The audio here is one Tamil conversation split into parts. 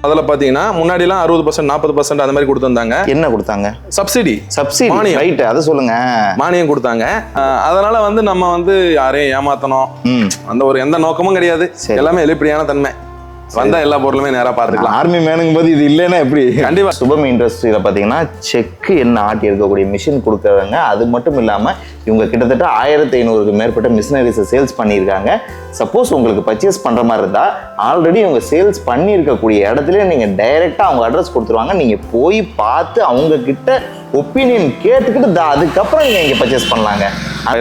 அதுல பாத்தீங்கன்னா முன்னாடி எல்லாம் 60% 40% அந்த மாதிரி கொடுத்திருந்தாங்க. என்ன கொடுத்தாங்க? சப்சிடி மானியம். ரைட், அதை சொல்லுங்க. மானியம் கொடுத்தாங்க. அதனால வந்து நம்ம வந்து யாரையும் ஏமாத்தணும் அந்த ஒரு எந்த நோக்கமும் கிடையாது. எல்லாமே எளிப்படியான தன்மை. வந்தா எல்லா பொருளுமே நேரா பாத்துக்கலாம். ஆர்மி மேனுங்கும் போது இது இல்லைன்னா எப்படி? கண்டிப்பா. சுபம் இண்டஸ்ட்ரியில பாத்தீங்கன்னா செக் என்ன ஆட்டி இருக்கக்கூடிய மிஷின் கொடுக்கறவங்க. அது மட்டும் இல்லாம இவங்க கிட்டத்தட்ட 1500க்கு மேற்பட்ட மிஷினரிஸை சேல்ஸ் பண்ணியிருக்காங்க. சப்போஸ் உங்களுக்கு பர்ச்சேஸ் பண்ற மாதிரி இருந்தா ஆல்ரெடி இவங்க சேல்ஸ் பண்ணியிருக்கக்கூடிய இடத்துல நீங்க டைரக்டா அவங்க அட்ரஸ் கொடுத்துருவாங்க. நீங்க போய் பார்த்து அவங்க கிட்ட ஒப்பீனியன் கேட்டுக்கிட்டு அதுக்கப்புறம் நீங்க இங்க பர்ச்சேஸ் பண்ணலாங்க.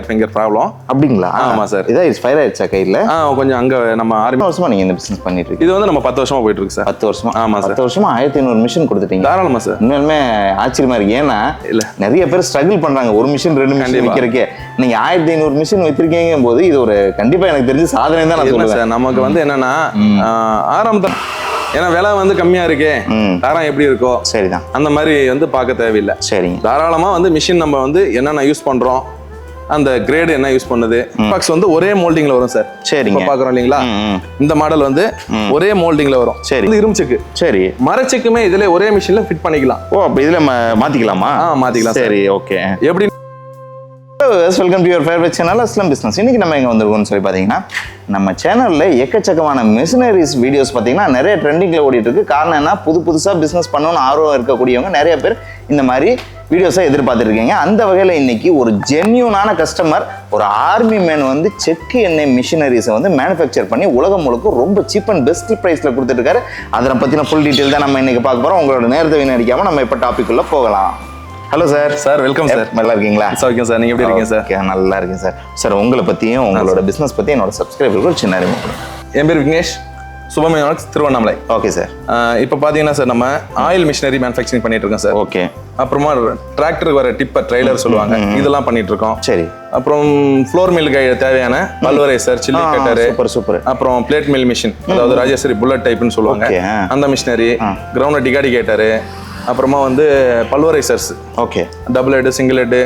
ஃபிங்கர் ப்ராப்ளம் அப்படிங்களா? ஆமா சார். இதான் ஃபயர் ஆயிடுச்சா கையில? கொஞ்சம் அங்க நம்ம 6 வருஷமா நீங்க இந்த பிசினஸ் பண்ணிட்டு இருக்கீங்க? இது வந்து நம்ம 10 வருஷமா போயிட்டு இருக்கு சார். 10 வருஷமா? ஆமா சார். 10 வருஷமா 1500 மிஷின் கொடுத்துட்டீங்க. தாராளமா சார். உண்மையுமே ஆச்சரியமா இருக்கு. ஏன்னா இல்ல நிறைய பேர் ஸ்ட்ரகிள் பண்றாங்க ஒரு மிஷின் 2 மிஷின் விற்கிறதுக்கே. நீங்க 1500 மிஷின் வச்சிருக்கீங்க போது இது ஒரு கண்டிப்பா எனக்கு தெரிஞ்ச சாதனை தான் நான் சொல்லுவேன் சார். நமக்கு வந்து என்னன்னா ஆரம்பத்துல ஏன்னா விலை வந்து கம்மியா இருக்கே, தரம் எப்படி இருக்கோ சரிதான் அந்த மாதிரி வந்து பார்க்க தேவையில்லை. சரிங்க. தாராளமா வந்து மிஷின் நம்ம வந்து என்னென்ன யூஸ் பண்றோம், அந்த கிரேடு என்ன யூஸ் பண்ணுது. பாக்ஸ் வந்து ஒரே மோல்டிங்ல வரும் சார். சரிங்க. பாக்குறோம் இல்லீங்களா, இந்த மாடல் வந்து ஒரே மோல்டிங்ல வரும். சரி. இது இரும்புச்செக்கு. சரி. மரச்செக்குமே இதுல ஒரே மிஷின்ல ஃபிட் பண்ணிக்கலாம். ஓ, அப்ப இதுல மாத்திக்கலாமா? மாத்திக்கலாம். சரி, ஓகே. எப்படி? Welcome to your favourite channel Aslam business. இன்னைக்கு நம்ம எங்க வந்திருக்கோம்னு சொல்லி பாத்தீங்கன்னா, நம்ம சேனல்ல எக்கச்சக்கமான மிஷினரிஸ் வீடியோஸ் பாத்தீங்கன்னா நிறைய ட்ரெண்டிங்ல ஓடிட்டு இருக்கு. காரணம் என்ன, புதுசா பிசினஸ் பண்ணணும்னு ஆர்வம் இருக்கக்கூடியவங்க நிறைய பேர் இந்த மாதிரி வீடியோஸை எதிர்பார்த்துட்டு இருக்கீங்க. அந்த வகையில் இன்னைக்கு ஒரு ஜென்யூனான கஸ்டமர், ஒரு ஆர்மி மேன் வந்து செக்கு எண்ணெய் மிஷினரிஸை வந்து மேனுஃபேக்சர் பண்ணி உலகம் முழுக்க ரொம்ப சீப் அண்ட் பெஸ்ட் ப்ரைஸ்ல கொடுத்துட்டு இருக்காரு. அதை பத்தின ஃபுல் டீட்டெயில் தான் நம்ம இன்னைக்கு பார்க்க போறோம். உங்களோட நேரத்தை வீணடிக்காம நம்ம இப்போ டாபிக் உள்ள போகலாம். Hello sir. Sir welcome sir. நல்லா இருக்கீங்களா? ஓகே சார், நீங்க எப்படி இருக்கீங்க சார்? நல்லா இருக்கேன் சார். சார் உங்களை பத்தியும் உங்களோட பிசினஸ் பத்தியும் என்னோட சப்ஸ்கிரைபருக்கு ஒரு சின்ன அறிமுகம். என் பேர் Vignesh, Subham electronics, Tiruvannamalai. Okay sir. இப்போ பார்த்தீங்கன்னா சார் நம்ம ஆயில் மிஷினரி மேனுஃபேக்சரிங் பண்ணிட்டு இருக்கோம் சார். ஓகே. அப்புறமா டிராக்டருக்கு வர டிப்பர், ட்ரெய்லர் சொல்லுவாங்க, இதெல்லாம் பண்ணிட்டு இருக்கோம். சரி. அப்புறம் ஃப்ளோர் மில்லுக்கு தேவையான பல்வரைசர், சில்லி கட்டரு, சூப்பர். அப்புறம் பிளேட் மில் மிஷின், அதாவது ராஜேஸ்வரி புல்லட் டைப்னு சொல்லுவாங்க, அந்த மிஷினரி, கிரவுண்ட் டிகாடிகேட்டரு, அப்புறமா வந்து pulverisers, okay, double head, single head,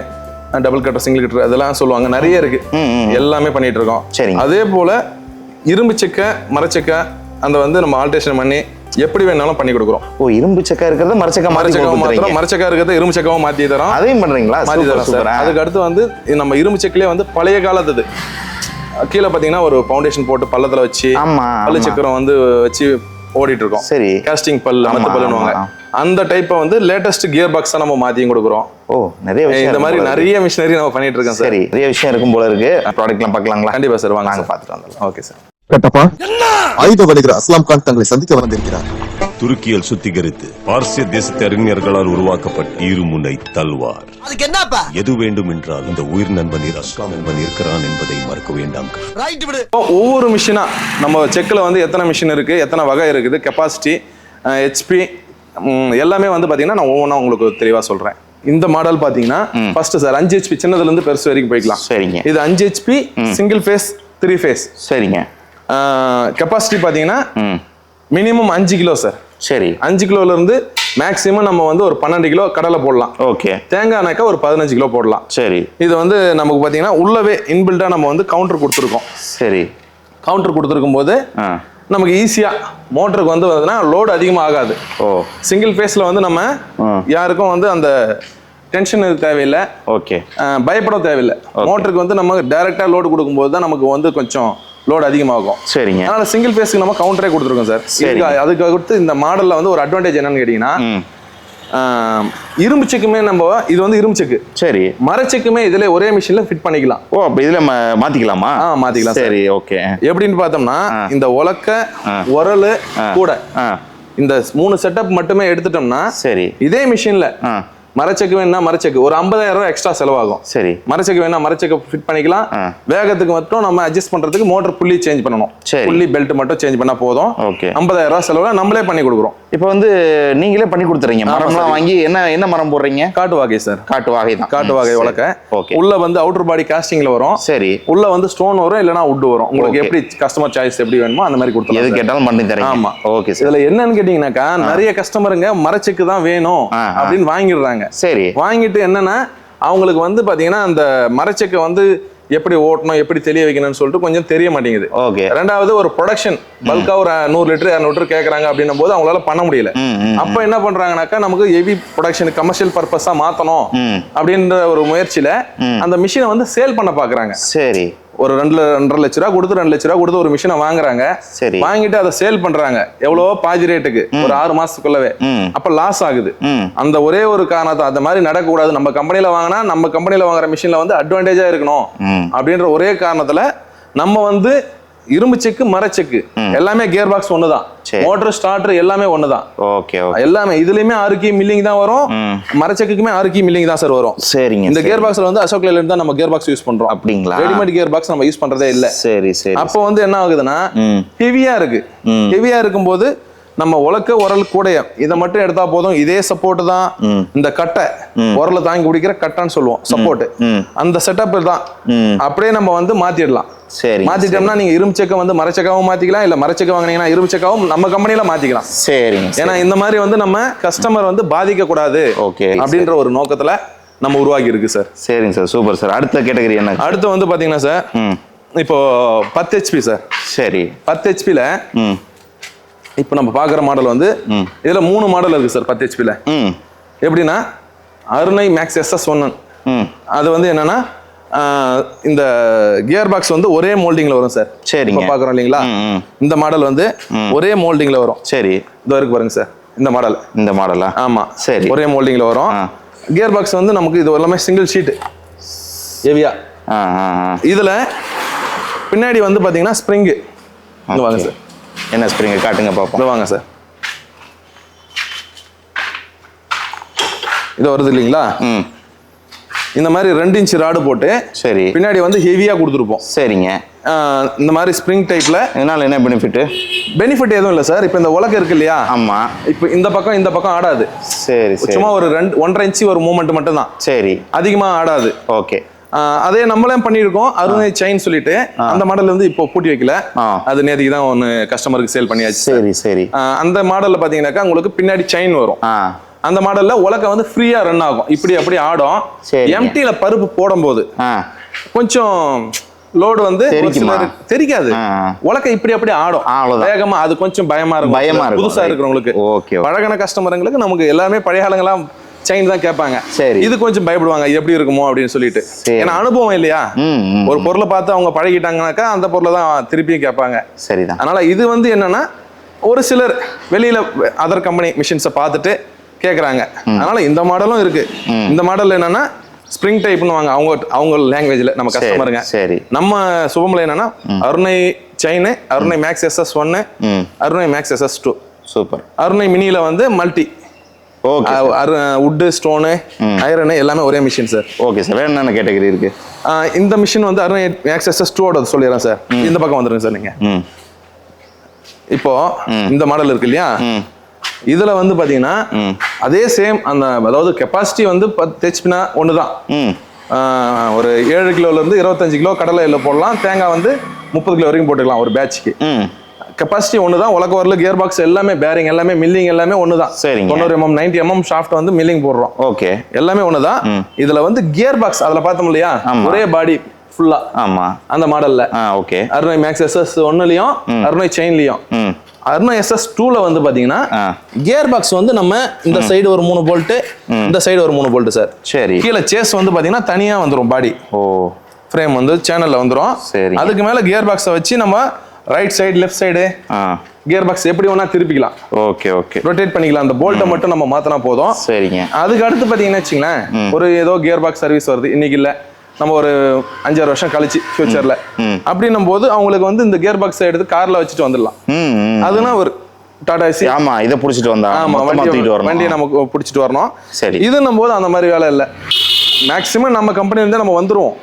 double cutter, single cutter, அதெல்லாம் சொல்லுவாங்க, நிறைய இருக்கு. எல்லாமே பண்ணிட்டு இருக்கோம். சரி. அதே போல இரும்பு செக்க, மரச்செக்க அந்த வந்து நம்ம ஆல்ட்ரேஷன் பண்ணி எப்படி வேணாலும் பண்ணி கொடுக்குறோம். ஓ, இரும்பு செக்கா இருக்கிறது மரச்செக்கா மாத்திரம், மரச்செக்கா இருக்கிறது இரும்பு செக்காவும் மாத்தி தரோம். அதையும் பண்றீங்களா? மாத்தி தரோம் சார். அதுக்கு அடுத்து வந்து நம்ம இரும்பு செக்கிலே வந்து பழைய காலத்து கீழே பாத்தீங்கன்னா ஒரு ஃபவுண்டேஷன் போட்டு பள்ளத்துல வச்சு பல்லு சக்கரம் வந்து வச்சு ஓடிட்டு இருக்கோம். சரி. காஸ்டிங் பல், மத்த பல்லுவாங்க, அந்த டைப்பை வந்து லேட்டஸ்ட் கியர் பாக்ஸா நம்ம மாத்தியும் கொடுக்குறோம். ஓ, நிறைய விஷயம், இந்த மாதிரி நிறைய மிஷினரி நம்ம பண்ணிட்டு இருக்கோம். சரி, நிறைய விஷயம் இருக்கும் போல இருக்கு. ப்ராடக்ட்லாம் பார்க்கலாங்களா? கண்டிப்பா சார், வாங்க நாங்க பார்த்துட்டு வந்துடலாம். Okay sir. கட்டப்பா, ஆயுத வணிகர் அஸ்லாம் கான் தங்களை சந்திக்க வந்திருக்கிறார். துருக்கியில் சுத்திகரித்து பார்சிய தேசத்து அறிஞர்களால் உருவாக்கப்பட்ட இருமுனை தல்வார். எது வேண்டும் என்றால் இந்த உயிர் நண்பன் அஸ்லாம் நண்பன் இருக்கிறான் என்பதை மறக்க வேண்டாம். ஒவ்வொரு மிஷினா நம்ம செக்ல வந்து எத்தனை மிஷின் இருக்கு, எத்தனை வகை இருக்குது, கெப்பாசிட்டி, ஹெச்பி எல்லாமே வந்து பாத்தீங்கன்னா நான் ஒவ்வொன்றா உங்களுக்கு தெளிவா சொல்றேன். இந்த மாடல் பாத்தீங்கன்னா ஃபர்ஸ்ட் சார் 5 HP சின்னதுல இருந்து பெருசு வரைக்கும் போய்க்கலாம். சரிங்க. இது 5 HP சிங்கிள் ஃபேஸ், 3 ஃபேஸ். சரிங்க. கெப்பாசிட்டி பாத்தீங்கன்னா மினிமம் 5 கிலோ சார். சரி. 5 கிலோல இருந்து மேக்ஸிமம் நம்ம வந்து ஒரு 12 கிலோ கடலை போடலாம். ஓகே. தேங்காய் எண்ணெய்க்கா ஒரு 15 கிலோ போடலாம். சரி. இது வந்து நமக்கு பாத்தீங்கன்னா உள்ளவே இன்பில்டா நம்ம வந்து கவுண்டர் கொடுத்துருக்கோம். சரி. கவுண்டர் கொடுத்துருக்கும் போது நமக்கு ஈஸியா மோட்டருக்கு வந்து லோடு அதிகமா ஆகாது. ஓ, சிங்கிள் ஃபேஸ்ல வந்து நம்ம யாருக்கும் வந்து அந்த டென்ஷன் தேவையில்லை. ஓகே. பயப்பட தேவையில்லை. மோட்டருக்கு வந்து நம்ம டைரக்டா லோடு கொடுக்கும்போது தான் நமக்கு வந்து கொஞ்சம் லோடு அதிகமாகும். சரிங்க. அதனால சிங்கிள் ஃபேஸ்க்கு நம்ம கவுண்டரே கொடுத்துருக்கோம் சார். சரி. அதுக்கு அடுத்து இந்த மாடல்ல வந்து ஒரு அட்வான்டேஜ் என்னன்னு கேட்டீங்கன்னா, இரும்பு செக்குமே நம்ம இது வந்து இரும்பு செக்கு. சரி. மரச்செக்குமே இதுல ஒரே மிஷின்ல ஃபிட் பண்ணிக்கலாம். ஓ, அப்ப இதுல மாத்திக்கலாமா? மாத்திக்கலாம். சரி, ஓகே. எப்படின்னு பார்த்தோம்னா, இந்த உலக்க, உரல் கூட இந்த 3 செட்டப் மட்டுமே எடுத்துட்டோம்னா, சரி, இதே மிஷின்ல மரச்செக்கு வேணா மரச்செக்கு ஒரு 50,000 ரூபாய் எக்ஸ்ட்ரா செலவாகும். சரி. மரச்செக்கு வேணா மரச்செக்கு ஃபிட் பண்ணிக்கலாம். வேகத்துக்கு மட்டும் நம்ம அட்ஜஸ்ட் பண்றதுக்கு மோட்டர் புள்ளி சேஞ்ச் பண்ணணும். புள்ளி பெல்ட் மட்டும் சேஞ்ச் பண்ணா போதும். ஓகே. 50,000 ரூபாய் செலவுல நம்மளே பண்ணி கொடுக்குறோம். இப்போ வந்து நீங்களே பண்ணி கொடுத்துறீங்க. மரம்லாம் வாங்கி என்ன மரம் போடுறீங்க? காட்டு வாகை சார். காட்டு வாகை தான். காட்டு வாகை உலக்க. உள்ள வந்து அவுட்டர் பாடி காஸ்டிங்ல வரும். சரி. உள்ள வந்து ஸ்டோன் வரும், இல்லனா வுட் வரும். உங்களுக்கு எப்படி கஸ்டமர் சாய்ஸ் எப்படி வேணுமோ அந்த மாதிரி கொடுத்துறோம். எது கேட்டாலும் பண்ணி தரீங்க. ஆமா. Okay sir. இதுல என்னன்னு கேட்டீங்கன்னாக்கா, நிறைய கஸ்டமருங்க மரச்செக்கு தான் வேணும் அப்படின்னு வாங்கிடுறாங்க. சரி. வாங்கிட்டு என்னன்னா அவங்களுக்கு வந்து பாத்தீங்கன்னா அந்த மரச்செக்கை வந்து எப்படி ஓட்டணும் எப்படி தெளிய வைக்கணும்னு சொல்லிட்டு கொஞ்சம் தெரிய மாட்டேங்குது. ஓகே. ரெண்டாவது ஒரு ப்ரொடக்ஷன் பல்கா ஒரு 100 லிட்டர் 200 லிட்டர் கேட்கறாங்க அப்படின்னும் போது அவங்களால பண்ண முடியல. அப்ப என்ன பண்றாங்கனாக்கா நமக்கு ஹெவி ப்ரொடக்ஷன் கமர்ஷியல் பர்பஸா மாத்தணும் அப்படின்ற ஒரு முயற்சியில அந்த மிஷினை வந்து சேல் பண்ண பாக்குறாங்க. சரி. ஒரு 2.5 லட்ச ரூபா கொடுத்து 2 லட்ச ரூபா கொடுத்து ஒரு மிஷினை வாங்குறாங்க. சரி. வாங்கிட்டு அதை சேல் பண்றாங்க எவ்வளவோ பாதி ரேட்டுக்கு ஒரு 6 மாசத்துக்குள்ளவே. அப்ப லாஸ் ஆகுது. அந்த ஒரே ஒரு காரணத்தை அந்த மாதிரி நடக்க கூடாது, நம்ம கம்பெனில வாங்கினா நம்ம கம்பெனில வாங்குற மிஷின்ல வந்து அட்வான்டேஜா இருக்கணும் அப்படின்ற ஒரே காரணத்துல நம்ம வந்து இரும்பு செக்கு மர செக்கு எல்லாமே கியர் பாக்ஸ் ஒண்ணுதான், மோட்டர் ஸ்டார்டர் எல்லாமே ஒண்ணுதான். ஓகே. எல்லாமே இதுலயுமே 6 கீ மில்லிங் தான் வரும், மரச்செக்குக்குமே 6 கீ மில்லிங் தான் சார் வரும். சரிங்க. இந்த கியர் பாக்ஸ்ல வந்து அசோக் லேலண்ட் தான் நம்ம கியர் பாக்ஸ் யூஸ் பண்றோம். அப்படிங்களா? ரெடிமேட் கியர் பாக்ஸ் நம்ம யூஸ் பண்றதே இல்ல. சரி சரி. அப்போ வந்து என்ன ஆகுதுன்னா ஹெவியா இருக்கு. ஹெவியா இருக்கும்போது நம்ம உலக்க உரல் கூடைய இதை மட்டும் எடுத்தா போதும். இதே சப்போர்ட் தான் இந்த கட்டை உரல தாங்கி பிடிக்கிற கட்டைன்னு சொல்லுவோம் சப்போர்ட். அந்த செட்டப் தான் அப்படியே நம்ம வந்து மாத்திடலாம். சரி. மாத்திட்டோம்னா நீங்க இரும்பு செக்க வந்து மரச்செக்காவும் மாத்திக்கலாம், இல்ல மரச்செக்க வாங்கினீங்கன்னா இரும்பு செக்காவும் நம்ம கம்பெனில மாத்திக்கலாம். சரிங்க. ஏன்னா இந்த மாதிரி வந்து நம்ம கஸ்டமர் வந்து பாதிக்க கூடாது அப்படின்ற ஒரு நோக்கத்துல நம்ம உருவாக்கி இருக்கு சார். சரிங்க சார், சூப்பர் சார். அடுத்த கேட்டகரி என்ன? அடுத்து வந்து பாத்தீங்கன்னா சார் இப்போ 10 HP சார். சரி. 10 HPல இப்போ நம்ம பாக்குற மாடல் வந்து இதுல 3 மாடல் இருக்கு சார் 10 HPல. எப்படின்னா அருணை மேக்ஸ் SS1 அது வந்து என்னன்னா இந்த கியர் பாக்ஸ் வந்து ஒரே மோல்டிங்ல வரும் சார். சரிங்க. பாக்குறோம் இல்லைங்களா, இந்த மாடல் வந்து ஒரே மோல்டிங்ல வரும். சரி. இதோ இருக்கு பாருங்க சார் இந்த மாடல். இந்த மாடலா? ஆமா. சரி. ஒரே மோல்டிங்ல வரும். கியர் பாக்ஸ் வந்து நமக்கு இது எல்லாமே சிங்கிள் ஷீட் ஹெவியா. இதுல பின்னாடி வந்து பாத்தீங்கன்னா ஸ்ப்ரிங். வாங்க சார், என்ன ஸ்ப்ரிங் காட்டுங்க பாப்போம். வாங்க சார், இது வருது இல்லைங்களா, இந்த மாதிரி 2 இன்ச் ராடு போட்டு சரி பின்னாடி வந்து ஹெவியா கொடுத்துருப்போம். சரிங்க. இந்த மாதிரி ஸ்ப்ரிங் டைப்ல. இதனால என்ன பெனிஃபிட்? பெனிஃபிட் எதுவும் இல்லை சார். இப்போ இந்த உலகம் இருக்கு இல்லையா, ஆமா, இப்போ இந்த பக்கம் ஆடாது. சரி. சும்மா ஒரு 1.5 இன்ச் ஒரு மூவ்மெண்ட் மட்டும் தான். சரி. அதிகமா ஆடாது. ஓகே. அதே நம்மளே பண்ணியிருக்கோம். அருணை செயின் சொல்லிட்டு அந்த மாடல் வந்து இப்போ பூட்டி வைக்கல, அது நேற்றுக்கு தான் ஒன்று கஸ்டமருக்கு சேல் பண்ணியாச்சு. சரி சரி. அந்த மாடல்ல பாத்தீங்கன்னாக்கா உங்களுக்கு பின்னாடி செயின் வரும். அந்த மாடல்ல உலக்க வந்து ஃப்ரீயா ரன் ஆகும், இப்படி அப்படி ஆடும். எம்டில பருப்பு போடும்போது கொஞ்சம் லோடு வந்து தெரிக்காது, உலக்க இப்படி அப்படி ஆடும் வேகமா. அது கொஞ்சம் பயமா இருக்கும் புதுசா இருக்கிறவங்களுக்கு. பழகின கஸ்டமருங்களுக்கு நமக்கு எல்லாமே பழைய ஆளுங்கெல்லாம் செயின் தான் கேட்பாங்க. இது கொஞ்சம் பயப்படுவாங்க, இது எப்படி இருக்குமோ அப்படின்னு சொல்லிட்டு. ஏன்னா அனுபவம் இல்லையா, ஒரு பொருளை பார்த்து அவங்க பழகிட்டாங்கனாக்கா அந்த பொருளை தான் திருப்பியும் கேட்பாங்க. சரிதான். அதனால இது வந்து என்னன்னா ஒரு சிலர் வெளியில அதர் கம்பெனி மிஷின்ஸை பார்த்துட்டு கேட்குறாங்க. அதனால இந்த மாடலும் இருக்கு. இந்த மாடல் என்னன்னா ஸ்ப்ரிங் டைப்னு வாங்க அவங்க லாங்குவேஜ்ல நம்ம கஸ்டமருங்க. சரி. நம்ம சுபம்ல என்னன்னா அருணை செயின், அருணை மேக்ஸ் SS1, அருணை மேக்ஸ் SS2. சூப்பர். அருணை மினியில வந்து மல்டி வுட், ஸ்டோனு, ஐரன் எல்லாமே ஒரே மிஷின் சார். Okay sir. வேற என்னென்ன கேட்டகரி இருக்கு? இந்த மிஷின் வந்து அருணை மேக்ஸ் SS2 சொல்லிடுறேன் சார். இந்த பக்கம் வந்துருங்க சார். நீங்க இப்போ இந்த மாடல் இருக்கு இல்லையா, இதுல வந்து பாத்தீங்கன்னா அதே சேம் அந்த அதாவது கெப்பாசிட்டி வந்து 10 HP ஒண்ணுதான். ஒரு 7 கிலோல இருந்து 25 கிலோ கடலை எல்லாம் போடலாம். தேங்காய் வந்து 30 கிலோ வரைக்கும் போட்டுக்கலாம் ஒரு பேட்ச்க்கு. கெப்பாசிட்டி ஒண்ணுதான். உலக வரல கியர் பாக்ஸ் எல்லாமே பேரிங் எல்லாமே மில்லிங் எல்லாமே ஒண்ணுதான். 90 mm 90 mm ஷாஃப்ட் வந்து மில்லிங் போடுறோம். ஓகே. எல்லாமே ஒண்ணுதான். இதுல வந்து கியர் பாக்ஸ் அதுல பார்த்தோம் இல்லையா, ஒரே பாடி ஃபுல்லா. ஆமா. அந்த மாடல்ல ஓகே. அருணை மேக்ஸ் SS1லயும் அருணை செயின்லயும். அருணை SS2ல வந்து பாத்தீங்கன்னா கியர் பாக்ஸ் வந்து நம்ம இந்த சைடு ஒரு 3 போல்ட், இந்த சைடு ஒரு 3 போல்ட் சார். சரி. கீழே சேஸ் வந்து பாத்தீங்கன்னா தனியா வந்துரும் பாடி. ஃப்ரேம் வந்து சேனல்ல வந்துரும். அதுக்கு மேல கியர் பாக்ஸை வச்சு நம்ம right side left side gear box எப்படி வேணா திருப்பிக்கலாம். Okay okay. ரொட்டேட் பண்ணிக்கலாம். அந்த போல்ட்டை மட்டும் நம்ம மாத்தினா போதும். சரிங்க. அதுக்கு அடுத்து பாத்தீங்கன்னா வச்சுங்களேன், ஒரு ஏதோ கியர் பாக்ஸ் சர்வீஸ் வருது, இன்னைக்கு இல்ல நம்ம ஒரு 5-6 வருஷம் கழிச்சு ஃபியூச்சர்ல அப்படின்னும் போது அவங்களுக்கு வந்து இந்த கியர் பாக்ஸ் எடுத்து கார்ல வச்சுட்டு வந்துடலாம். அதுனா ஒரு டாடா ஏசி. ஆமா, இதை பிடிச்சிட்டு வந்தா. ஆமா, வண்டியை நமக்கு பிடிச்சிட்டு வரணும். சரி. இதுன்னும் போது அந்த மாதிரி வேலை இல்லை. மேக்சிமம் நம்ம கம்பெனி இருந்தா நம்ம வந்துருவோம்.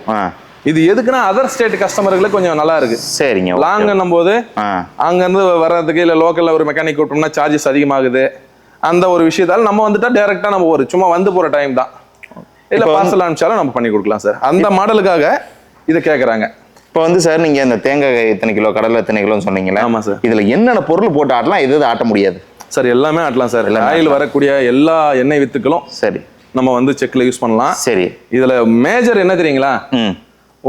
இது எதுக்குன்னா அதர் ஸ்டேட் கஸ்டமர்களுக்கு கொஞ்சம் நல்லா இருக்கு. சரிங்க. லாங்கும் போது அங்க இருந்து வர்றதுக்கு இல்ல லோக்கல்ல ஒரு மெக்கானிக் கூட்டோம்னா சார்ஜஸ் அதிகமாகுது. அந்த ஒரு விஷயத்தால நம்ம வந்துட்டா டைரக்டா நம்ம ஒரு சும்மா வந்து போற டைம் தான். இல்ல பார்சல் அனுப்பிச்சாலும் நம்ம பண்ணி கொடுக்கலாம் சார். அந்த மாடலுக்காக இதை கேட்கறாங்க. இப்போ வந்து சார் நீங்க இந்த தேங்காய் எத்தனை கிலோ, கடலை எத்தனை கிலோன்னு சொன்னீங்களா? ஆமா சார். இதுல என்னென்ன பொருள் போட்டு ஆட்டலாம், எது ஆட்ட முடியாது சார்? எல்லாமே ஆட்டலாம் சார். ஆயில் வரக்கூடிய எல்லா எண்ணெய் வித்துக்களும் சரி நம்ம வந்து செக்ல யூஸ் பண்ணலாம். சரி. இதுல மேஜர் என்ன தெரியுங்களா,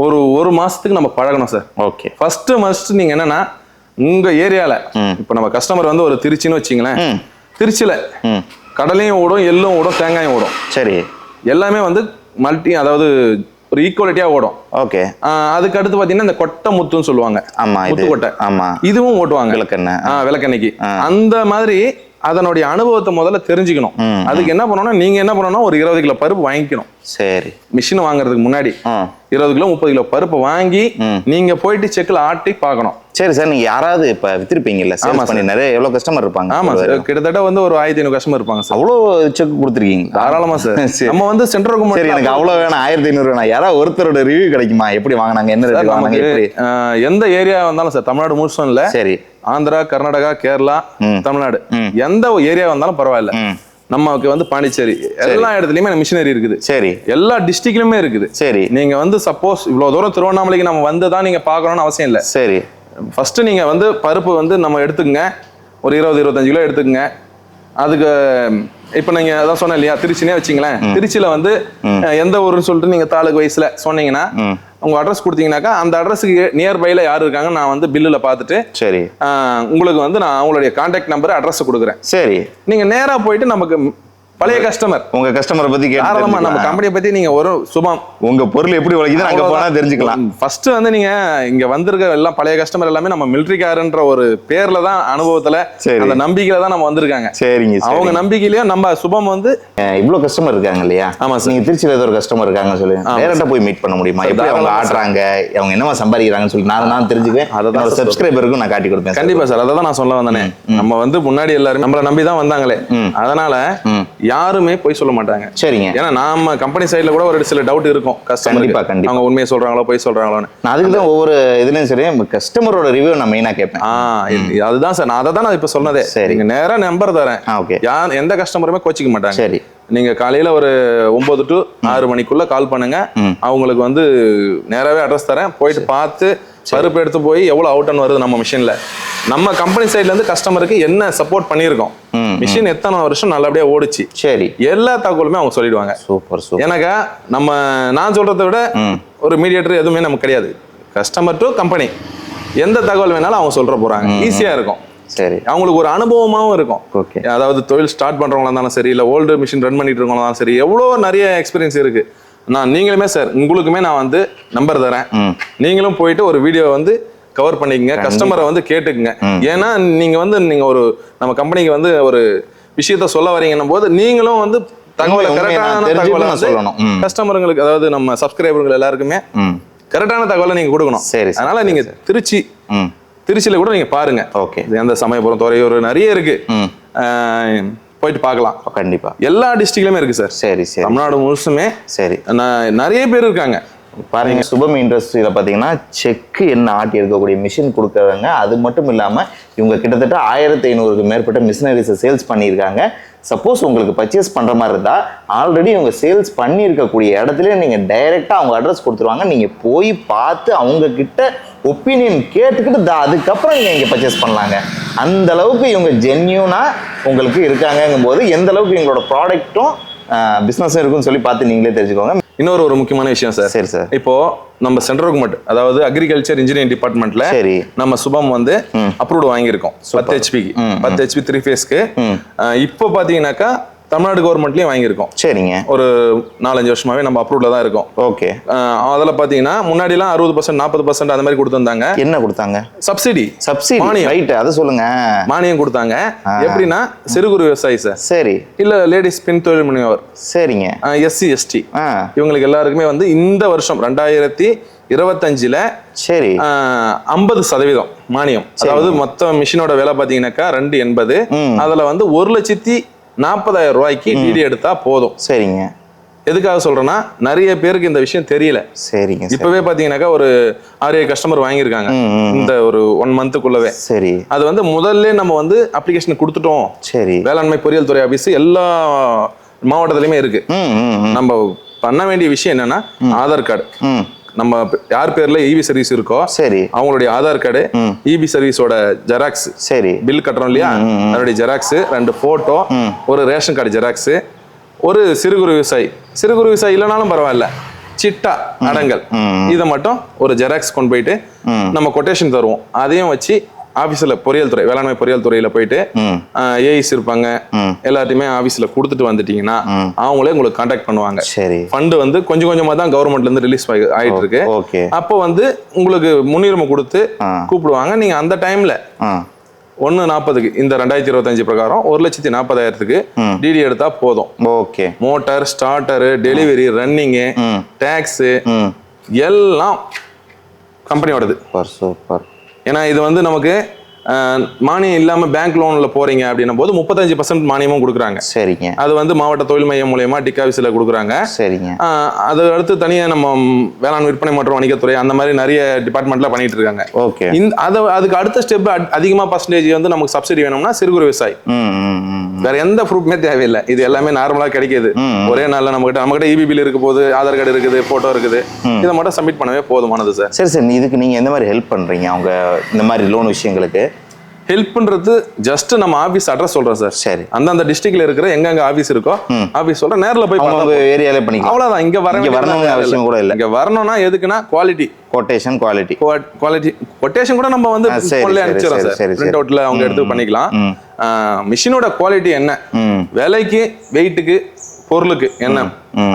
ஒரு மாசத்துக்கு நம்ம பழகணும் சார். ஓகே. ஃபர்ஸ்ட் நீங்க என்னன்னா உங்க ஏரியால இப்ப நம்ம கஸ்டமர் வந்து ஒரு திருச்சின்னு வச்சுங்களேன், திருச்சியில கடலையும் ஓடும், எள்ளும் ஓடும், தேங்காயும் ஓடும். சரி. எல்லாமே வந்து அதாவது ஒரு ஈக்குவலிட்டியா ஓடும். ஓகே. அதுக்கு அடுத்து பாத்தீங்கன்னா இந்த கொட்டை முத்துன்னு சொல்லுவாங்க. ஆமா, முத்து கொட்டை. ஆமா, இதுவும் ஓட்டுவாங்க. விளக்கெண்ணெய். விளக்கெண்ணைக்கு அந்த மாதிரி அதனுடைய அனுபவத்தை முதல்ல தெரிஞ்சுக்கணும். அதுக்கு என்ன பண்ணணும், நீங்க என்ன பண்ணணும், ஒரு 20 கிலோ பருப்பு வாங்கிக்கணும். சரி. மிஷின் வாங்குறதுக்கு முன்னாடி 20 கிலோ 30 கிலோ பருப்பு வாங்கி நீங்க போயிட்டு செக்ல ஆட்டி பார்க்கணும். சரி சார். நீங்க யாராவது இப்ப வித்திருப்பீங்கல்ல, சேல்ஸ் பண்ணி நிறைய எவ்வளவு கஸ்டமர் இருப்பாங்க? ஆமா சார், கிட்டத்தட்ட வந்து ஒரு 1500 கஸ்டமர் இருப்பாங்க சார். அவ்வளவு செக் கொடுத்துருக்கீங்க? தாராளமா சார். நம்ம வந்து சென்ட்ரல். சரி, எனக்கு அவ்வளவு வேணாம், 1500 வேணாம். யாராவது ஒருத்தரோட ரிவ்யூ கிடைக்குமா? எப்படி வாங்கினாங்க, என்ன ரேட் வாங்கினாங்க, எப்படி? எந்த ஏரியா வந்தாலும் சார், தமிழ்நாடு முழுசும் இல்ல. சரி. ஆந்திரா, கர்நாடகா, கேரளா, தமிழ்நாடு, எந்த ஏரியா வந்தாலும் பரவாயில்ல. நமக்கு வந்து பாண்டிச்சேரி எல்லா இடத்துலயுமே மிஷினரி இருக்குது. சரி. எல்லா டிஸ்ட்ரிக்ட்லயுமே இருக்குது. சரி. நீங்க வந்து சப்போஸ் இவ்வளவு தூரம் திருவண்ணாமலைக்கு நம்ம வந்து தான் நீங்க பாக்கணும்னு அவசியம் இல்லை. சரி. ஃபர்ஸ்ட் நீங்க வந்து பருப்பு வந்து நம்ம எடுத்துக்கங்க, ஒரு 20-25 கிலோ எடுத்துக்கங்க. அதுக்கு இப்ப நீங்க அதான் சொன்ன இல்லையா, திருச்சினே வச்சுங்களேன். திருச்சியில வந்து எந்த ஊருன்னு சொல்லிட்டு நீங்க தாலுக்கு வயசுல சொன்னீங்கன்னா உங்க அட்ரஸ் கொடுத்தீங்கன்னாக்கா அந்த அட்ரஸுக்கு நியர்பைல யாரு இருக்காங்க நான் வந்து பில்லுல பார்த்துட்டு சரி உங்களுக்கு வந்து நான் அவங்களுடைய கான்டாக்ட் நம்பர் அட்ரஸ் கொடுக்குறேன். சரி. நீங்க நேரா போயிட்டு நமக்கு பழைய கஸ்டமர், உங்க கஸ்டமரை பத்தி கேட்கலாமா, நம்ம கம்பெனியை பத்தி நீங்க ஒரு சுபம் உங்க பொருள் எப்படி உழைக்குது அங்க போனா தெரிஞ்சுக்கலாம். ஃபர்ஸ்ட் வந்து நீங்க இங்க வந்திருக்க எல்லாம் பழைய கஸ்டமர் எல்லாமே நம்ம மிலிட்டரிக்காரன்ற ஒரு பேர்ல தான், அனுபவத்துல அந்த நம்பிக்கையில தான் நம்ம வந்திருக்காங்க. சரிங்க. அவங்க நம்பிக்கையிலயும் நம்ம சுபம் வந்து இவ்வளவு கஸ்டமர் இருக்காங்க இல்லையா? ஆமா சார். நீங்க திருச்சியில ஏதோ ஒரு கஸ்டமர் இருக்காங்க சொல்லுங்க, டேரக்டா போய் மீட் பண்ண முடியுமா? எப்படி அவங்க ஆடுறாங்க, அவங்க என்னவா சம்பாதிக்கிறாங்கன்னு சொல்லி நான் தெரிஞ்சுக்குவேன். அதோட சப்ஸ்கிரைபருக்கும் நான் காட்டி கொடுப்பேன். கண்டிப்பா சார், அதை தான் நான் சொல்ல வந்தேன். நம்ம வந்து முன்னாடி எல்லாரும் நம்மள நம்பி தான் வந்தாங்களே, அதனால யாருமே போய் சொல்ல மாட்டாங்க. சரிங்க. ஏன்னா நாம கம்பெனி சைடுல கூட ஒரு சில டவுட் இருக்கும் கஸ்டமர், அவங்க உண்மையை சொல்றாங்களோ போய் சொல்றாங்களோன்னு. நான் அதுக்கு தான் ஒவ்வொரு இதுலயும் சரி கஸ்டமரோட ரிவ்யூ நான் மெயினா கேட்பேன். அதுதான் சார், நான் அதை தான் நான் இப்ப சொன்னதே. சரி. நீங்க நேரா நம்பர் தரேன். ஓகே. எந்த கஸ்டமருமே கோச்சிக்க மாட்டாங்க. சரி. நீங்க காலையில ஒரு 9 to 6 மணிக்குள்ள கால் பண்ணுங்க, அவங்களுக்கு வந்து நேராவே அட்ரஸ் தரேன். போயிட்டு பார்த்து பருப்பு எடுத்து போய் எவ்வளவு அவுட்டன் வருது நம்ம மிஷின்ல, நம்ம கம்பெனி சைட்ல இருந்து கஸ்டமருக்கு என்ன சப்போர்ட் பண்ணிருக்கோம், மிஷின் எத்தனை வருஷம் நல்லபடியா ஓடிச்சு, சரி எல்லா தகவலுமே அவங்க சொல்லிடுவாங்க. Super super. எனக்கா நான் சொல்றதை விட ஒரு மீடியேட்டர் எதுவுமே நமக்கு கிடையாது. கஸ்டமர் டு கம்பெனி எந்த தகவல் வேணாலும் அவங்க சொல்ற போறாங்க, ஈஸியா இருக்கும். சரி. அவங்களுக்கு ஒரு அனுபவமாவும் இருக்கும். ஓகே. அதாவது தொழில் ஸ்டார்ட் பண்றவங்களா இருந்தாலும் சரி, இல்ல ஓல்டு மிஷின் ரன் பண்ணிட்டு இருக்கவங்களா இருந்தாலும் சரி, எவ்வளோ நிறைய எக்ஸ்பீரியன்ஸ் இருக்கு. நீங்களுமே சார், உங்களுக்குமே நான் வந்து நம்பர் தரேன், நீங்களும் போயிட்டு ஒரு வீடியோ வந்து கவர் பண்ணிக்கங்க, கஸ்டமரை வந்து கேட்டுக்குங்க. ஏன்னா நீங்க ஒரு நம்ம கம்பெனிக்கு வந்து ஒரு விஷயத்த சொல்ல வரீங்கன்னும் போது நீங்களும் வந்து தகவலை கரெக்டான தகவலை சொல்லணும் கஸ்டமர்களுக்கு, அதாவது நம்ம சப்ஸ்கிரைபர்கள் எல்லாருக்குமே கரெக்டான தகவலை நீங்க கொடுக்கணும். சரி. அதனால நீங்க திருச்சியில கூட நீங்க பாருங்க. ஓகே. எந்த சமயபுரம், துறையூர் நிறைய இருக்கு, போயிட்டு பார்க்கலாம். கண்டிப்பா எல்லா டிஸ்ட்ரிக்ட்லயுமே இருக்கு சார். சரி சரி. தமிழ்நாடு முழுசுமே. சரி. நிறைய பேர் இருக்காங்க பாருங்க. சுபம் இண்டஸ்ட்ரியில பாத்தீங்கன்னா செக் என்ன ஆட்டி இருக்கக்கூடிய மிஷின் கொடுக்கறவங்க. அது மட்டும் இல்லாம இவங்க கிட்டத்தட்ட 1500க்கு மேற்பட்ட மிஷினரிஸை சேல்ஸ் பண்ணியிருக்காங்க. சப்போஸ் உங்களுக்கு பர்ச்சேஸ் பண்ற மாதிரி இருந்தா ஆல்ரெடி இவங்க சேல்ஸ் பண்ணியிருக்கக்கூடிய இடத்துல நீங்க டைரக்டா அவங்க அட்ரஸ் கொடுத்துருவாங்க. நீங்க போய் பார்த்து அவங்க கிட்ட ஒப்பீனியன் கேட்டுக்கிட்டு அதுக்கப்புறம் நீங்க இங்க பர்ச்சேஸ் பண்ணலாங்க. அந்த அளவுக்கு இவங்க ஜென்யூனா உங்களுக்கு இருக்காங்கும் போது எந்த அளவுக்கு எங்களோட ப்ராடக்ட்டும் பிசினஸும் இருக்குன்னு சொல்லி பார்த்து நீங்களே தெரிஞ்சுக்கோங்க. இன்னொரு முக்கியமான விஷயம் சார். சரி சார். இப்போ நம்ம சென்ட்ரல் கவர்மெண்ட், அதாவது அக்ரிகல்ச்சர் இன்ஜினியரிங் டிபார்ட்மெண்ட்ல நம்ம சுபம் வந்து அப்ரூவ்டு வாங்கியிருக்கோம் 10 HP 3 ஃபேஸ்க்கு. இப்போ பாத்தீங்கன்னாக்கா தமிழ்நாடு கவர்மெண்ட்லயும் வாங்கியிருக்கோம். சரிங்க. ஒரு 4-5 வருஷமாவே நம்ம அப்ரூவ்ல தான் இருக்கோம். ஓகே. அதுல பாத்தீங்கன்னா முன்னாடி எல்லாம் 60% 40% அந்த மாதிரி கொடுத்திருந்தாங்க. என்ன கொடுத்தாங்க? சப்சிடி. மானியம். ரைட், அதை சொல்லுங்க. மானியம் கொடுத்தாங்க. எப்படின்னா சிறு குறு விவசாயி சார். சரி. இல்ல லேடிஸ் பெண் தொழில் முனைவர். சரிங்க. SC ST இவங்களுக்கு எல்லாருக்குமே வந்து இந்த வருஷம் 2025ல சரி 50% மானியம். அதாவது மொத்த மிஷினோட விலை பாத்தீங்கன்னாக்கா 280. அதுல வந்து 1,40,000 ரூபாய்க்கு டிடி எடுத்தா போதும். சரிங்க. எதுக்காக சொல்றேன்னா நிறைய பேருக்கு இந்த விஷயம் தெரியல. சரிங்க. இப்பவே பாத்தீங்கன்னாக்கா ஒரு 6-7 கஸ்டமர் வாங்கியிருக்காங்க இந்த ஒரு 1 மந்த்துக்குள்ளவே. சரி. அது வந்து முதல்ல நம்ம வந்து அப்ளிகேஷன் கொடுத்துட்டோம். சரி. வேளாண்மை பொறியியல் துறை ஆபீஸ் எல்லா மாவட்டத்திலயுமே இருக்கு. நம்ம பண்ண வேண்டிய விஷயம் என்னன்னா ஆதார் கார்டு, நம்ம யார் பேர்ல EB சர்வீஸ் இருக்கோ சரி அவங்களுடைய ஆதார் கார்டு, EB சர்வீஸோட ஜெராக்ஸ், சரி பில் கட்டுறோம் இல்லையா அதோட ஜெராக்ஸ், 2 போட்டோ, ஒரு ரேஷன் கார்டு ஜெராக்ஸ், ஒரு சிறு குறு விவசாயி இல்லைனாலும் பரவாயில்ல சிட்டா அடங்கல் இதை மட்டும் ஒரு ஜெராக்ஸ் கொண்டு போயிட்டு நம்ம கொட்டேஷன் தருவோம். அதையும் வச்சு ஆபீஸ்ல பொறியியல் துறை, வேளாண்மை பொறியியல் துறையில போயிட்டு ஏஇஸ் இருப்பாங்க, எல்லாத்தையுமே ஆபீஸ்ல கொடுத்துட்டு வந்துட்டீங்கன்னா அவங்களே உங்களுக்கு கான்டாக்ட் பண்ணுவாங்க. சரி. ஃபண்ட் வந்து கொஞ்சம் கொஞ்சமா தான் கவர்மெண்ட்ல இருந்து ரிலீஸ் ஆயிட்டு இருக்கு. அப்போ வந்து உங்களுக்கு முன்னுரிமை கொடுத்து கூப்பிடுவாங்க. நீங்க அந்த டைம்ல 1,40,000 இந்த 2025 பிரகாரம் 1,40,000க்கு டிடி எடுத்தா போதும். Okay. Motor, starter, delivery, running, tax எல்லாம் கம்பெனியோடது. சூப்பர். ஏன்னா இது வந்து நமக்கு மானியம் இல்லாம பேங்க் லோன்ல போறீங்க அப்படின்னும் போது 35% மானியமும் கொடுக்குறாங்க. சரிங்க. அது வந்து மாவட்ட தொழில் மையம் மூலமா டிக் ஆஃபீஸ்ல கொடுக்குறாங்க. சரிங்க. அது அடுத்து தனியா நம்ம வேளாண் விற்பனை மற்றும் வணிகத்துறை அந்த மாதிரி நிறைய டிபார்ட்மெண்ட்ல பண்ணிட்டு இருக்காங்க. ஓகே. அதுக்கு அடுத்த ஸ்டெப் அதிகமா பர்சன்டேஜ் வந்து நமக்கு சப்சிடி வேணும்னா சிறு குறு விவசாயி. வேற எந்த ப்ரூஃப்மே தேவையில்லை, இது எல்லாமே நார்மலா கிடைக்குது. ஒரே நாள்ல நம்மகிட்ட இபி பில் இருக்கு போது, ஆதார் கார்டு இருக்குது, போட்டோ இருக்குது, இதை மட்டும் சப்மிட் பண்ணவே போதுமானது சார். சரி சார், இதுக்கு நீங்க எந்த மாதிரி ஹெல்ப் பண்றீங்க அவங்க இந்த மாதிரி லோன் விஷயங்களுக்கு? ஹெல்ப் பண்றது ஜஸ்ட் நம்ம ஆபீஸ் அட்ரஸ் சொல்றோம் சார். சரி. அந்த டிஸ்ட்ரிக்ட்ல இருக்கிற எங்கங்க ஆபீஸ் இருக்கோ ஆபீஸ் சொல்ற, நேர்ல போய் ஏரியால பண்ணிக்கலாம். அவ்வளவுதான். இங்க வரணும்னு அவசியம் கூட இல்ல. இங்க வரணும்னா எதுக்குன்னா குவாலிட்டி, கொட்டேஷன் கூட நம்ம வந்து அனுப்பிச்சிடறோம் சார். பிரிண்ட் அவுட்ல அவங்க எடுத்து பண்ணிக்கலாம். மிஷினோட குவாலிட்டி என்ன, விலைக்கு, வெயிட்டுக்கு, பொருளுக்கு என்ன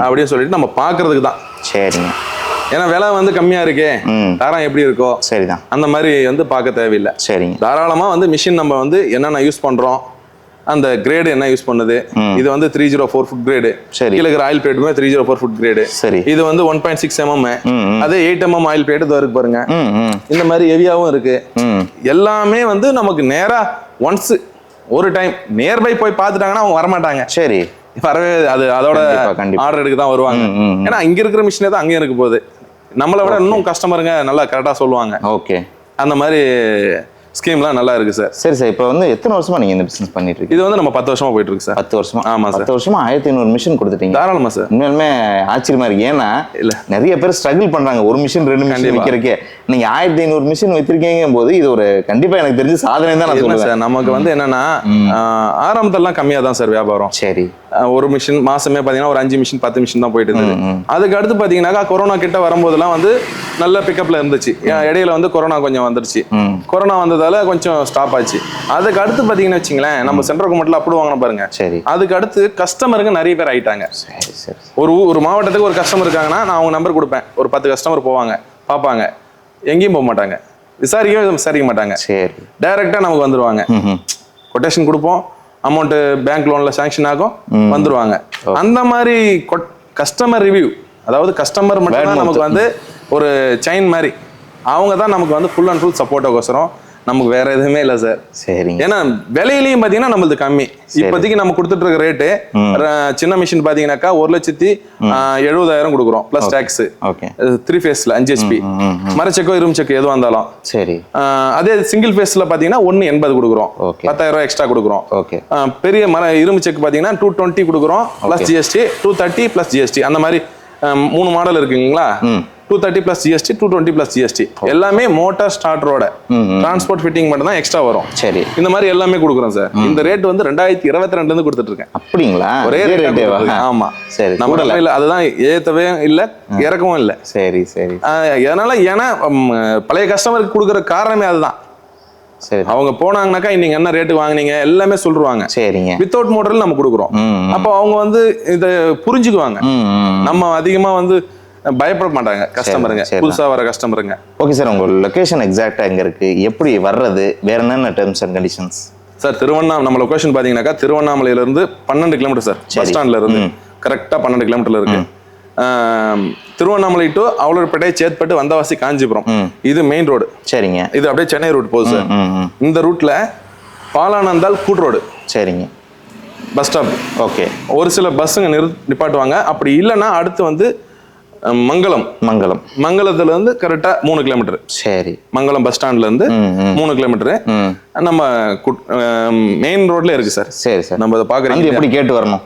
அப்படின்னு சொல்லிட்டு நம்ம பாக்குறதுக்கு தான். சரிங்க. ஏன்னா விலை வந்து கம்மியா இருக்கே, தரம் எப்படி இருக்கோ, சரிதான், அந்த மாதிரி வந்து பார்க்க தேவையில்லை. சரிங்க. தாராளமா வந்து மிஷின் நம்ம வந்து என்னென்ன யூஸ் பண்றோம், அந்த கிரேடு என்ன யூஸ் பண்ணுது. இது வந்து 304 ஃபுட் கிரேடு. சரி. கீழே இருக்கிற ஆயில் பிளேட்டுமே 304 ஃபுட் கிரேடு. சரி. இது வந்து 1.6 mm. அதே 8 mm ஆயில் பிளேட் இருக்கு பாருங்க. இந்த மாதிரி ஹெவியாவும் இருக்கு. எல்லாமே வந்து நமக்கு நேரா ஒன்ஸ் ஒரு டைம் நியர்பை போய் பார்த்துட்டாங்கன்னா அவங்க வரமாட்டாங்க. சரி. வரவே அது அதோட ஆர்டர் எடுக்க தான் வருவாங்க. ஏன்னா இங்க இருக்கிற மிஷினே தான் அங்கேயும் இருக்க போகுது. நம்மளை விட இன்னும் கஸ்டமருங்க நல்லா கரெக்டா சொல்லுவாங்க. ஓகே. அந்த மாதிரி ஸ்கீம்லாம் நல்லா இருக்கு சார். சரி சார், இப்போ வந்து எத்தனை வருஷமா நீங்க இந்த பிசினஸ் பண்ணிட்டு இருக்கீங்க? இது வந்து நம்ம 10 வருஷமா போயிட்டு இருக்கு சார். 10 வருஷமா? ஆமா சார். 10 வருஷமா 1500 மிஷின் கொடுத்துட்டீங்க. தாராளமா சார். உண்மையுமே ஆச்சரியமா இருக்கு. ஏன்னா இல்ல நிறைய பேர் ஸ்ட்ரகிள் பண்றாங்க ஒரு மிஷின் 2 மிஷின் விற்கிறதுக்கே. நீங்க 1500 மிஷின் வித்திருக்கீங்க போது இது ஒரு கண்டிப்பா எனக்கு தெரிஞ்ச சாதனை தான் நான் சொல்லுவேன் சார். நமக்கு வந்து என்னன்னா ஆரம்பத்தெல்லாம் கம்மியா தான் சார் வியாபாரம். சரி. ஒரு மிஷின் மாசமே பாத்தீங்கன்னா ஒரு 5 மிஷின் 10 மிஷின் தான் போயிட்டு இருந்தது. அதுக்கு அடுத்து பாத்தீங்கன்னா கொரோனா கிட்ட வரும்போதெல்லாம் வந்து நல்ல பிக்கப்ல இருந்துச்சு. இடையில வந்து கொரோனா கொஞ்சம் வந்துருச்சு. கொரோனா வந்ததால கொஞ்சம் ஸ்டாப் ஆச்சு. அதுக்கு அடுத்து பாத்தீங்கன்னா வச்சுங்களேன், நம்ம சென்ட்ரல் கவர்மெண்ட்ல அப்படி வாங்கணும் பாருங்க. சரி. அதுக்கு அடுத்து கஸ்டமருக்கு நிறைய பேர் ஆயிட்டாங்க. ஒரு மாவட்டத்துக்கு ஒரு கஸ்டமர் இருக்காங்கன்னா நான் அவங்க நம்பர் கொடுப்பேன். ஒரு 10 கஸ்டமர் போவாங்க, பார்ப்பாங்க, எங்கேயும் போக மாட்டாங்க, விசாரிக்க மாட்டாங்க. சரி. டைரக்டா நமக்கு வந்துருவாங்க. கொட்டேஷன் கொடுப்போம், அமௌண்ட் பேங்க் லோன்ல சாங்ஷன் ஆகும், வந்துருவாங்க. அந்த மாதிரி கஸ்டமர் ரிவ்யூ, அதாவது கஸ்டமர் மட்டும் நமக்கு வந்து ஒரு செயின் மாதிரி, அவங்க தான் நமக்கு வந்து ஃபுல் அண்ட் ஃபுல் சப்போர்ட்டுக்கோசரம். நமக்கு வேற எதுவுமே இல்லை சார். சரி. ஏன்னா விலையிலையும் பாத்தீங்கன்னா நம்மளுக்கு கம்மி. இப்போதைக்கு நம்ம கொடுத்துட்டு இருக்க ரேட்டு சின்ன மிஷின் பாத்தீங்கன்னாக்கா 1,70,000 கொடுக்குறோம் பிளஸ் டாக்ஸ். 3 ஃபேஸ்ல 5 HP மரச்செக்கோ இரும்பு செக்கோ எதுவும் இருந்தாலும். சரி. அதே சிங்கிள் ஃபேஸ்ல பாத்தீங்கன்னா 1,80 கொடுக்குறோம், 10,000 எக்ஸ்ட்ரா கொடுக்குறோம். பெரிய இரும்பு செக் பாத்தீங்கன்னா 220 கொடுக்குறோம் பிளஸ் GST, 230 பிளஸ் GST. அந்த மாதிரி 3 மாடல் இருக்குங்களா. 230 பிளஸ் GST, 220 பிளஸ் GST. எல்லாமே மோட்டார் ஸ்டார்டரோட டிரான்ஸ்போர்ட் ஃபிட்டிங் மட்டும் தான் எக்ஸ்ட்ரா வரும். சரி. இந்த மாதிரி எல்லாமே கொடுக்குறோம் சார். இந்த ரேட் வந்து 2022 இருந்து கொடுத்துட்டு இருக்கேன். அப்படிங்களா? ஒரே ரேட். ஆமா. சரி. நம்ம இல்ல, அதுதான் ஏத்தவே இல்ல, இறக்கவும் இல்ல. சரி சரி. ஏன்னா பழைய கஸ்டமருக்கு கொடுக்குற காரணமே அதுதான். சரி. அவங்க போனாங்கன்னாக்கா இன்னைக்கு என்ன ரேட்டு வாங்குனீங்க எல்லாமே சொல்லுவாங்க. சரிங்க. வித்தவுட் மோட்டரில் நம்ம கொடுக்குறோம். அப்போ அவங்க வந்து இதை புரிஞ்சுக்குவாங்க. நம்ம அதிகமா வந்து பயப்பட மாட்டாங்க கஸ்டமருங்க, புதுசா வர கஸ்டமருங்க. ஓகே சார், உங்க லொகேஷன் எக்ஸாக்ட்டா எங்க இருக்கு, எப்படி வர்றது, வேற என்னென்ன டெர்ம்ஸ் அண்ட் கண்டிஷன்ஸ்? சார் நம்ம லொகேஷன் பாத்தீங்கன்னாக்கா திருவண்ணாமலையில இருந்து 12 கிலோமீட்டர் சார். பஸ் ஸ்டாண்ட்ல இருந்து கரெக்டா 12 கிலோமீட்டர்ல இருக்கு. திருவண்ணாமலை டு அவலூர்பேட்டை, சேத்பட்டு, வந்தவாசி, காஞ்சிபுரம், இது மெயின் ரோடு. சரிங்க. இது அப்படியே சென்னை ரூட் போகுது சார். இந்த ரூட்ல பாலானந்தால் கூட் ரோடு. சரிங்க. Bus stop. ஓகே. ஒரு சில பஸ்ஸுங்க நிப்பாட்டுவாங்க. அப்படி இல்லைன்னா அடுத்து வந்து மங்களத்துல இருந்து கரெக்டா 3 கிலோமீட்டர். சரி. மங்களம் பஸ் ஸ்டாண்ட்ல இருந்து 3 கிலோமீட்டர் நம்ம மெயின் ரோட்ல இருக்கு சார். சரி சார். நம்ம அதை பாக்குறீங்க. எப்படி கேட்டு வரணும்?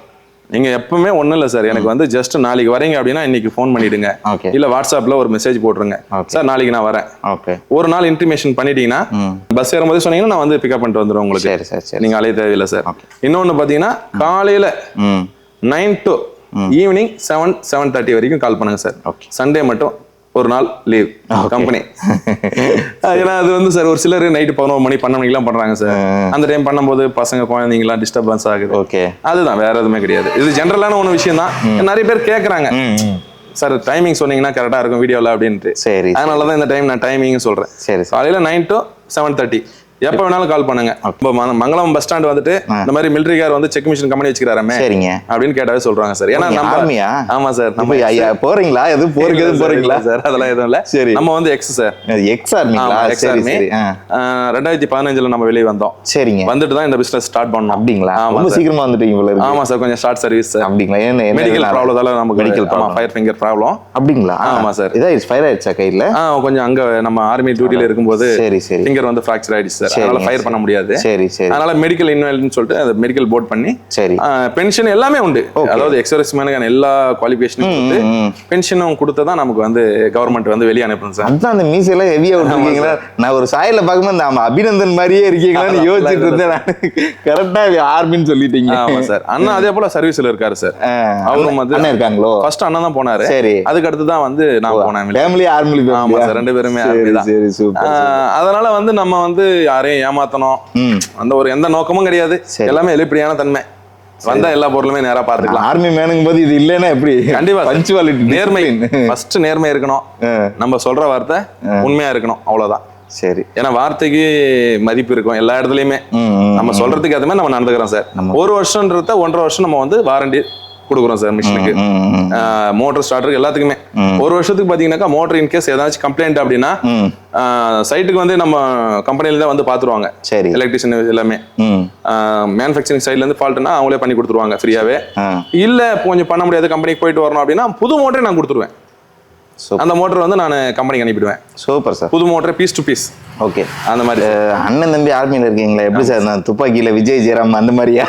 நீங்க எப்பவுமே ஒண்ணும் இல்ல சார், எனக்கு வந்து ஜஸ்ட் நாளைக்கு வரீங்க அப்படின்னா இன்னைக்கு ஃபோன் பண்ணிடுங்க, இல்ல வாட்ஸ்அப்ல ஒரு மெசேஜ் போட்டுருங்க. சார் நாளைக்கு நான் வரேன். ஒரு நாள் இன்டிமேஷன் பண்ணிட்டீங்கன்னா பஸ் ஏறும்போது சொன்னீங்கன்னா நான் வந்து பிக்கப் பண்ணிட்டு வந்துடுவேன் உங்களுக்கு. நீங்க அலைய தேவையில்லை சார். இன்னொன்னு பாத்தீங்கன்னா காலையில 9 to ஈவினிங் 7-7:30 வரைக்கும் கால் பண்ணுங்க சார். சண்டே மட்டும் ஒரு நாள் லீவ் கம்பெனி. ஏன்னா அது வந்து சார் ஒரு சிலர் நைட்டு 11 மணி 12 மணிக்கெல்லாம் பண்றாங்க சார். அந்த டைம் பண்ணும்போது பசங்க குழந்தைங்கலாம் டிஸ்டர்பன்ஸ் ஆகுது. ஓகே, அதுதான், வேற எதுவுமே கிடையாது. இது ஜென்ரலான ஒன்று விஷயம் தான். நிறைய பேர் கேட்கறாங்க சார் டைமிங் சொன்னீங்கன்னா கரெக்டா இருக்கும் வீடியோல அப்படின்ட்டு. சரி, அதனாலதான் இந்த டைம் நான் டைமிங் சொல்றேன். சரி, காலையில 9 to 7:30 எப்ப வேணாலும் கால் பண்ணுங்க. இப்போ மங்களம் பஸ் ஸ்டாண்ட் வந்துட்டு இந்த மாதிரி மிலிட்டரி கார் வந்து செக் மிஷின் கம்பெனி வச்சுக்கிறாரமே சரிங்க அப்படின்னு கேட்டாவே சொல்றாங்க சார். ஏன்னா நம்ம ஆர்மியா? ஆமா சார். நம்ம போறீங்களா? எது போறீங்க போறீங்களா சார்? அதெல்லாம் எதுவும் இல்ல. சரி, நம்ம வந்து எக்ஸ் சார். எக்ஸ் ஆர்மிங்களா? சரி சரி. 2015ல நம்ம வெளியே வந்தோம். சரிங்க. வந்துட்டு தான் இந்த பிசினஸ் ஸ்டார்ட் பண்ணோம். அப்படிங்களா? ரொம்ப சீக்கிரமா வந்துட்டீங்க போல இருக்கு. ஆமா சார், கொஞ்சம் ஷார்ட் சர்வீஸ் சார். அப்படிங்களா? என்ன மெடிக்கல் ப்ராப்ளத்தால நமக்கு medical problem, fire finger problem. அப்படிங்களா? ஆமா சார். இதான் ஃபயர் ஆயிடுச்சா கையில? கொஞ்சம் அங்க நம்ம ஆர்மி டியூட்டில இருக்கும்போது சரி சரி ஃபிங்கர் வந்து ஃபிராக்சர் ஆயிடுச்சு சார். அதனால ஃபயர் பண்ண முடியாது. சரி சரி. அதனால மெடிக்கல் இன்வால்வ்னு சொல்லிட்டு அந்த மெடிக்கல் போர்ட் பண்ணி சரி பென்ஷன் எல்லாமே உண்டு. அதாவது எக்ஸர்வீஸ் மேனுக்கான எல்லா குவாலிஃபிகேஷனும் கொடுத்து பென்ஷனும் கொடுத்து தான் நமக்கு வந்து கவர்மெண்ட் வந்து வெளியே அனுப்புறது சார். அதான் அந்த மீஸ் எல்லாம் ஹெவியா விட்டுருக்கீங்களா? நான் ஒரு சாயல பார்க்கும்போது நம்ம அபிநந்தன் மாதிரியே இருக்கீங்களான்னு யோசிச்சுட்டு இருந்தேன். கரெக்டா ஆர்மின்னு சொல்லிட்டீங்க. ஆமா சார். அண்ணா அதே போல சர்வீஸ்ல இருக்காரு சார். அவரும் வந்து அண்ணன் இருக்காங்களோ? ஃபர்ஸ்ட் அண்ணன் தான் போனாரு. சரி. அதுக்கு அடுத்து தான் வந்து நான் போனேன். Family army. ஆமா சார், ரெண்டு பேருமே ஆர்மி தான். சரி சூப்பர். அதனால வந்து நம்ம வந்து யாரையும் ஏமாத்தணும் அந்த ஒரு எந்த நோக்கமும் கிடையாது. எல்லாமே வெளிப்படையான தன்மை. வந்தா எல்லா பொருளுமே நேரா பாத்துக்கலாம். ஆர்மி மேனுங்கும் போது இது இல்லைன்னா எப்படி? கண்டிப்பா பஞ்சுவாலிட்டி, நேர்மை. ஃபர்ஸ்ட் நேர்மை இருக்கணும். நம்ம சொல்ற வார்த்தை உண்மையா இருக்கணும், அவ்வளவுதான். சரி. ஏன்னா வார்த்தைக்கு மதிப்பு இருக்கும் எல்லா இடத்துலயுமே. நம்ம சொல்றதுக்கு அதுமே நம்ம நடந்துக்கிறோம் சார். ஒரு வருஷம்ன்றத 1.5 வருஷம் நம்ம வந்து வாரண்டி கொடுக்குறோம் சார் மிஷினுக்கு, மோட்டர் ஸ்டார்டருக்கு எல்லாத்துக்குமே. ஒரு வருஷத்துக்கு பாத்தீங்கன்னாக்கா மோட்டர் இன்கேஸ் ஏதாச்சும் கம்ப்ளைண்ட் அப்படின்னா சைட்டுக்கு வந்து நம்ம கம்பெனில தான் வந்து பாத்துருவாங்க. சரி. எலக்ட்ரிஷியன் எல்லாமே மேனுஃபேக்சரிங் சைட்ல இருந்து ஃபால்ட்னா அவங்களே பண்ணி கொடுத்துருவாங்க ஃப்ரீயாவே. இல்ல கொஞ்சம் பண்ண முடியாது கம்பெனிக்கு போயிட்டு வரணும் அப்படின்னா புது மோட்டரே நான் கொடுத்துருவேன். அந்த மோட்டர் வந்து நான் கம்பெனிக்கு அனுப்பிடுவேன். Super sir. புது motor piece to piece. Okay. அந்த மாதிரி அண்ணன் தம்பி ஆர்மியில இருக்கீங்களா? எப்படி சார்? நான் துப்பாக்கியில விஜய் ஜெயராம் அந்த மாதிரியா?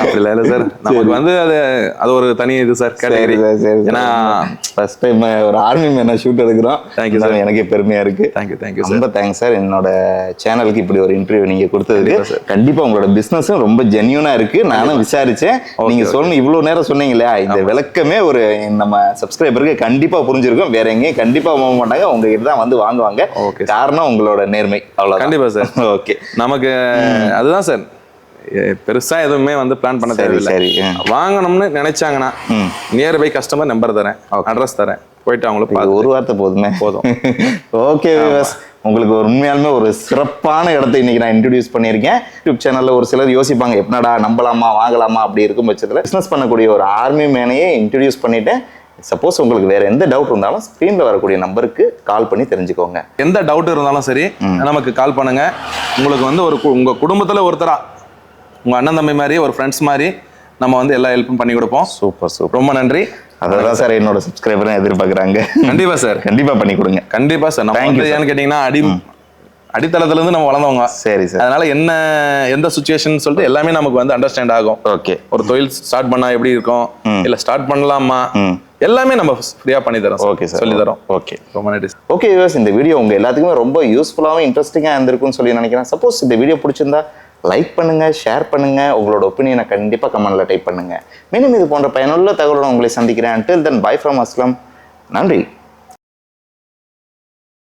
அப்படி இல்ல சார், நமக்கு வந்து அது ஒரு தனி இது சார் கேட்டகரி. ஏன்னா ஃபர்ஸ்ட் டைம் ஒரு ஆர்மி மேனா ஷூட் எடுக்கிறோம். தேங்க்யூ சார், எனக்கே பெருமையா இருக்கு. தேங்க்யூ ரொம்ப தேங்க்ஸ் சார். என்னோட சேனலுக்கு இப்படி ஒரு இன்டர்வியூ நீங்க கொடுத்ததுக்கு. கண்டிப்பா உங்களோட பிசினஸும் ரொம்ப ஜென்யூனா இருக்கு. நானும் விசாரிச்சேன். நீங்க சொன்ன இவ்வளவு நேரம் சொன்னீங்க இல்லையா, இந்த விளக்கமே ஒரு நம்ம சப்ஸ்கிரைபருக்கு கண்டிப்பா புரிஞ்சிருக்கும். வேற எங்கேயும் கண்டிப்பா போக மாட்டாங்க, உங்ககிட்ட தான் வந்து வாங்குவாங்க. காரணம் உங்களோட நேர்மை. அவ்வளவு. கண்டிப்பா சார். ஓகே. நமக்கு அதுதான் சார், பெருசா எதுவுமே வந்து பிளான் பண்ண தேவையில்லை. வாங்கணும்னு நினைச்சாங்கன்னா நியர்பை கஸ்டமர் நம்பர் தரேன், அட்ரஸ் தரேன், போயிட்டு அவங்களுக்கு ஒரு வார்த்தை போதுமே, போதும். ஓகே வியூவர்ஸ், உங்களுக்கு ஒரு உண்மையாலுமே ஒரு சிறப்பான இடத்தை இன்னைக்கு நான் இன்ட்ரடியூஸ் பண்ணியிருக்கேன். யூடியூப் சேனல்ல ஒரு சிலர் யோசிப்பாங்க எப்படிடா நம்பலாமா வாங்கலாமா அப்படி இருக்கும் பட்சத்தில் பிசினஸ் பண்ணக்கூடிய ஒரு ஆர்மி மேனையே இன்ட்ரடியூஸ் பண்ணிட்டேன். சப்போஸ் உங்களுக்கு வேற எந்த டவுட் இருந்தாலும் ஸ்க்ரீன்ல வரக்கூடிய நம்பருக்கு கால் பண்ணி தெரிஞ்சுக்கோங்க. எந்த டவுட் இருந்தாலும் சரி நமக்கு கால் பண்ணுங்க. உங்களுக்கு வந்து உங்க குடும்பத்துல ஒருத்தரா, உங்க அண்ணன் தம்பி மாதிரி, ஒரு ஃப்ரெண்ட்ஸ் மாதிரி நம்ம வந்து எல்லா ஹெல்ப்பும் பண்ணி கொடுப்போம். சூப்பர் சூப்பர், ரொம்ப நன்றி. அதான் சார் என்னோட சப்ஸ்கிரைபரும் எதிர்பார்க்குறாங்க. கண்டிப்பா சார், கண்டிப்பா பண்ணி கொடுங்க. கண்டிப்பா சார். நம்ம வந்து ஏன்னு கேட்டீங்கன்னா அடித்தளத்துல இருந்து நம்ம வளர்ந்தவங்க. சரி சார். அதனால எந்த சுச்சுவேஷன் சொல்லிட்டு எல்லாமே நமக்கு வந்து அண்டர்ஸ்டாண்ட் ஆகும். ஓகே. ஒரு தொழில் ஸ்டார்ட் பண்ணா எப்படி இருக்கும், இல்ல ஸ்டார்ட் பண்ணலாமா, எல்லாமே நம்ம ஃப்ரீயா பண்ணி தரோம். ஓகே சார், சொல்லி தரோம். ஓகே, ரொம்ப நன்றி. ஓகே வியூவர்ஸ், இந்த வீடியோ உங்க எல்லாத்துக்குமே ரொம்ப யூஸ்ஃபுல்லாகவும் இன்ட்ரெஸ்டிங்காக இருந்திருக்கும்னு சொல்லி நினைக்கிறேன். சப்போஸ் இந்த வீடியோ பிடிச்சிருந்தா லைக் பண்ணுங்க, ஷேர் பண்ணுங்க, உங்களோட ஒப்பீனியனை கண்டிப்பா கமெண்ட்ல டைப் பண்ணுங்க. மீண்டும் இது போன்ற பயனுள்ள தகவலுடன் உங்களை சந்திக்கிறேன். Until then, bye from Aslam. நன்றி.